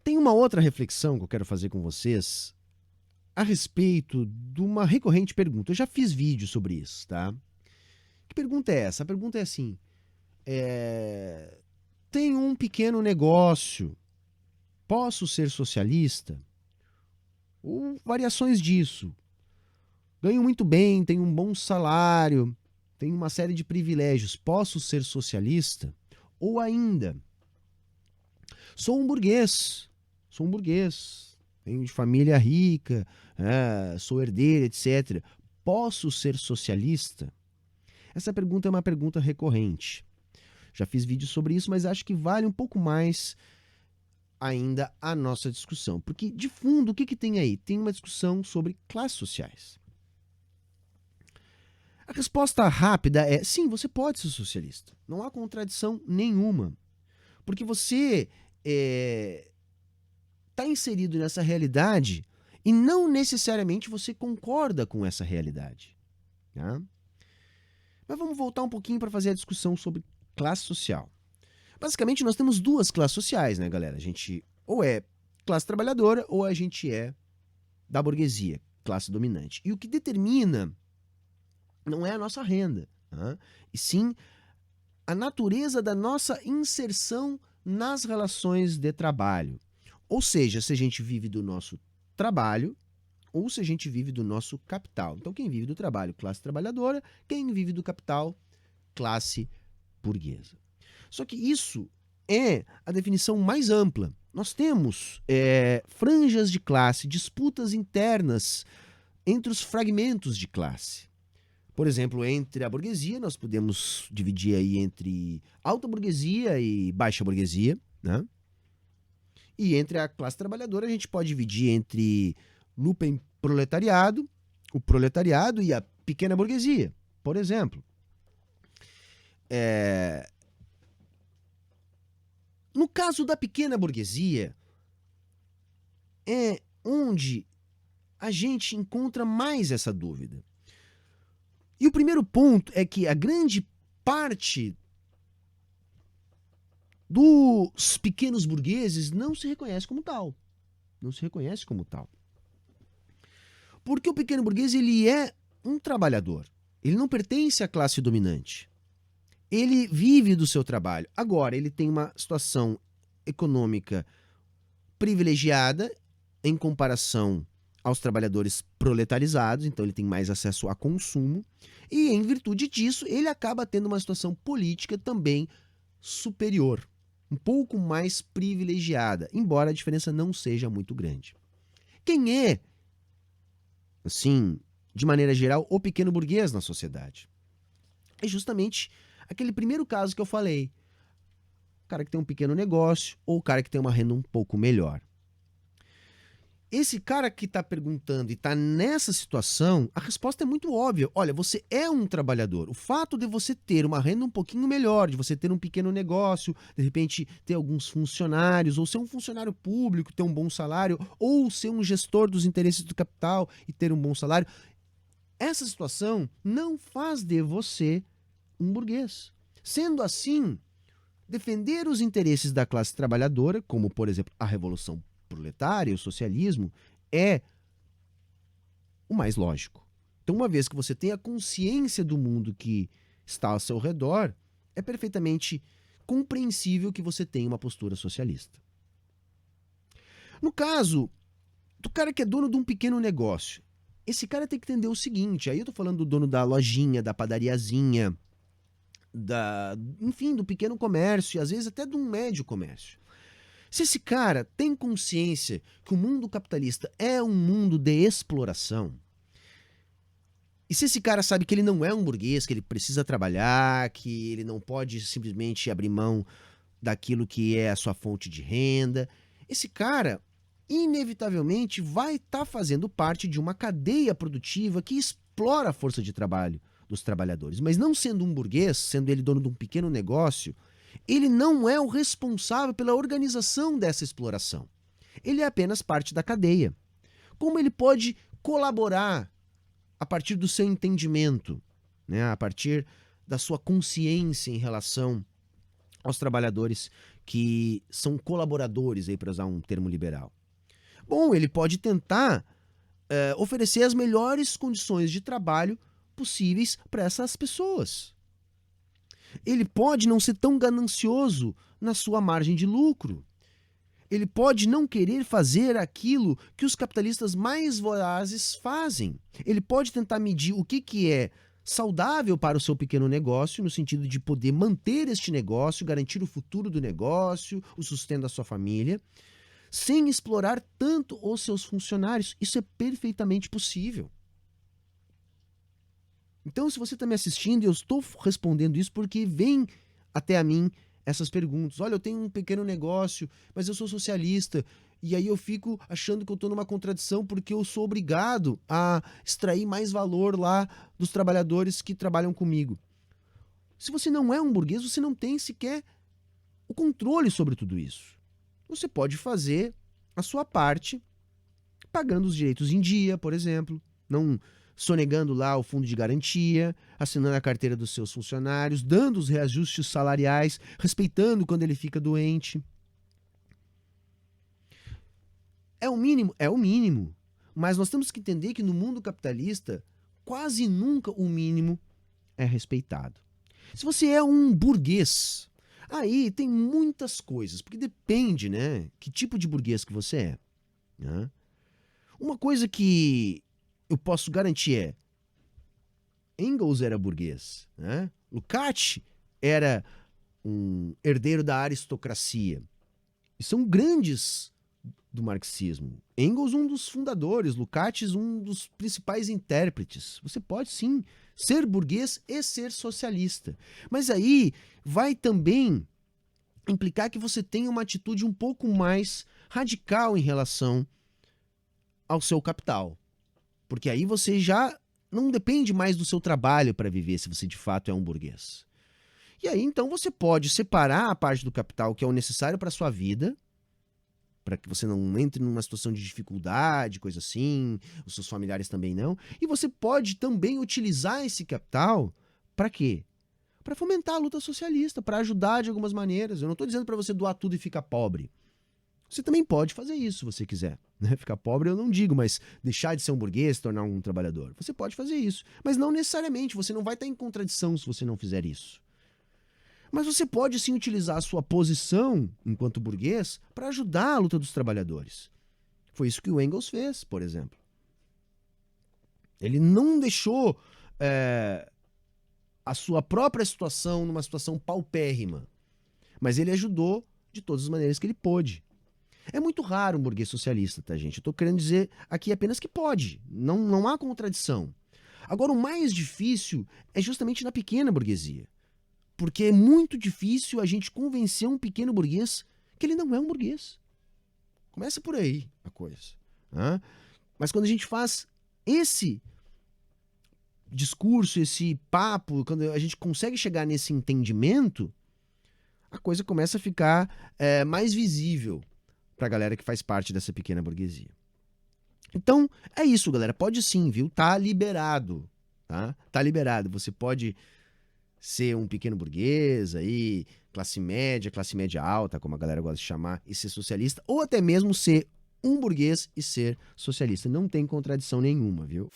Tem uma outra reflexão que eu quero fazer com vocês a respeito de uma recorrente pergunta. Eu já fiz vídeo sobre isso, tá? Que pergunta é essa? A pergunta é assim: tenho um pequeno negócio, posso ser socialista? Ou variações disso. Ganho muito bem, tenho um bom salário, tenho uma série de privilégios, posso ser socialista? Ou ainda, sou um burguês, venho de família rica, sou herdeiro, etc. Posso ser socialista? Essa pergunta é uma pergunta recorrente. Já fiz vídeo sobre isso, mas acho que vale um pouco mais ainda a nossa discussão. Porque, de fundo, o que tem aí? Tem uma discussão sobre classes sociais. A resposta rápida é sim, você pode ser socialista. Não há contradição nenhuma. Porque você está inserido nessa realidade e não necessariamente você concorda com essa realidade. Tá? Mas vamos voltar um pouquinho para fazer a discussão sobre classe social. Basicamente, nós temos duas classes sociais, né, galera? A gente ou é classe trabalhadora ou a gente é da burguesia, classe dominante. E o que determina não é a nossa renda, tá? E sim a natureza da nossa inserção nas relações de trabalho. Ou seja, se a gente vive do nosso trabalho ou se a gente vive do nosso capital. Então, quem vive do trabalho, classe trabalhadora, quem vive do capital, classe burguesa. Só que isso é a definição mais ampla. Nós temos franjas de classe, disputas internas entre os fragmentos de classe. Por exemplo, entre a burguesia, nós podemos dividir aí entre alta burguesia e baixa burguesia, né? E entre a classe trabalhadora, a gente pode dividir entre lumpenproletariado, o proletariado e a pequena burguesia, por exemplo. No caso da pequena burguesia, é onde a gente encontra mais essa dúvida. E o primeiro ponto é que a grande parte dos pequenos burgueses não se reconhece como tal. Não se reconhece como tal. Porque o pequeno burguês, ele é um trabalhador. Ele não pertence à classe dominante. Ele vive do seu trabalho. Agora, ele tem uma situação econômica privilegiada em comparação aos trabalhadores proletarizados, então ele tem mais acesso a consumo, e em virtude disso, ele acaba tendo uma situação política também superior, um pouco mais privilegiada, embora a diferença não seja muito grande. Quem é, assim, de maneira geral, o pequeno burguês na sociedade? É justamente aquele primeiro caso que eu falei. O cara que tem um pequeno negócio ou o cara que tem uma renda um pouco melhor. Esse cara que está perguntando e está nessa situação, a resposta é muito óbvia. Olha, você é um trabalhador. O fato de você ter uma renda um pouquinho melhor, de você ter um pequeno negócio, de repente ter alguns funcionários, ou ser um funcionário público, ter um bom salário, ou ser um gestor dos interesses do capital e ter um bom salário, essa situação não faz de você um burguês. Sendo assim, defender os interesses da classe trabalhadora, como por exemplo a Revolução Proletária, o socialismo, é o mais lógico. Então, uma vez que você tem a consciência do mundo que está ao seu redor, é perfeitamente compreensível que você tenha uma postura socialista. No caso do cara que é dono de um pequeno negócio, esse cara tem que entender o seguinte, aí eu tô falando do dono da lojinha, da padariazinha, enfim, do pequeno comércio, e às vezes até de um médio comércio. Se esse cara tem consciência que o mundo capitalista é um mundo de exploração, e se esse cara sabe que ele não é um burguês, que ele precisa trabalhar, que ele não pode simplesmente abrir mão daquilo que é a sua fonte de renda, esse cara inevitavelmente vai estar fazendo parte de uma cadeia produtiva que explora a força de trabalho dos trabalhadores. Mas não sendo um burguês, sendo ele dono de um pequeno negócio, ele não é o responsável pela organização dessa exploração. Ele é apenas parte da cadeia. Como ele pode colaborar a partir do seu entendimento, né, a partir da sua consciência em relação aos trabalhadores que são colaboradores, aí para usar um termo liberal? Bom, ele pode tentar oferecer as melhores condições de trabalho possíveis para essas pessoas. Ele pode não ser tão ganancioso na sua margem de lucro. Ele pode não querer fazer aquilo que os capitalistas mais vorazes fazem. Ele pode tentar medir o que é saudável para o seu pequeno negócio, no sentido de poder manter este negócio, garantir o futuro do negócio, o sustento da sua família, sem explorar tanto os seus funcionários. Isso é perfeitamente possível. Então, se você está me assistindo, eu estou respondendo isso porque vem até a mim essas perguntas. Olha, eu tenho um pequeno negócio, mas eu sou socialista. E aí eu fico achando que eu estou numa contradição porque eu sou obrigado a extrair mais valor lá dos trabalhadores que trabalham comigo. Se você não é um burguês, você não tem sequer o controle sobre tudo isso. Você pode fazer a sua parte pagando os direitos em dia, por exemplo, não sonegando lá o fundo de garantia, assinando a carteira dos seus funcionários, dando os reajustes salariais, respeitando quando ele fica doente. É o mínimo? É o mínimo. Mas nós temos que entender que no mundo capitalista, quase nunca o mínimo é respeitado. Se você é um burguês, aí tem muitas coisas, porque depende, né, que tipo de burguês que você é, né? Uma coisa que eu posso garantir é: Engels era burguês, né? Lukács era um herdeiro da aristocracia. E são grandes do marxismo. Engels, um dos fundadores, Lukács, um dos principais intérpretes. Você pode sim ser burguês e ser socialista. Mas aí vai também implicar que você tenha uma atitude um pouco mais radical em relação ao seu capital. Porque aí você já não depende mais do seu trabalho para viver, se você de fato é um burguês. E aí então você pode separar a parte do capital que é o necessário para a sua vida, para que você não entre numa situação de dificuldade, coisa assim, os seus familiares também não. E você pode também utilizar esse capital para quê? Para fomentar a luta socialista, para ajudar de algumas maneiras. Eu não estou dizendo para você doar tudo e ficar pobre. Você também pode fazer isso se você quiser, né? Ficar pobre eu não digo, mas deixar de ser um burguês, se tornar um trabalhador. Você pode fazer isso, mas não necessariamente. Você não vai estar em contradição se você não fizer isso. Mas você pode sim utilizar a sua posição enquanto burguês para ajudar a luta dos trabalhadores. Foi isso que o Engels fez, por exemplo. Ele não deixou a sua própria situação numa situação paupérrima, mas ele ajudou de todas as maneiras que ele pôde. É muito raro um burguês socialista, tá, gente? Eu tô querendo dizer aqui apenas que pode. Não há contradição. Agora, o mais difícil é justamente na pequena burguesia. Porque é muito difícil a gente convencer um pequeno burguês que ele não é um burguês. Começa por aí a coisa. Né? Mas quando a gente faz esse discurso, esse papo, quando a gente consegue chegar nesse entendimento, a coisa começa a ficar mais visível para a galera que faz parte dessa pequena burguesia. Então, é isso, galera. Pode sim, viu? Tá liberado. Tá? Tá liberado. Você pode ser um pequeno burguês aí, classe média alta, como a galera gosta de chamar, e ser socialista, ou até mesmo ser um burguês e ser socialista. Não tem contradição nenhuma, viu?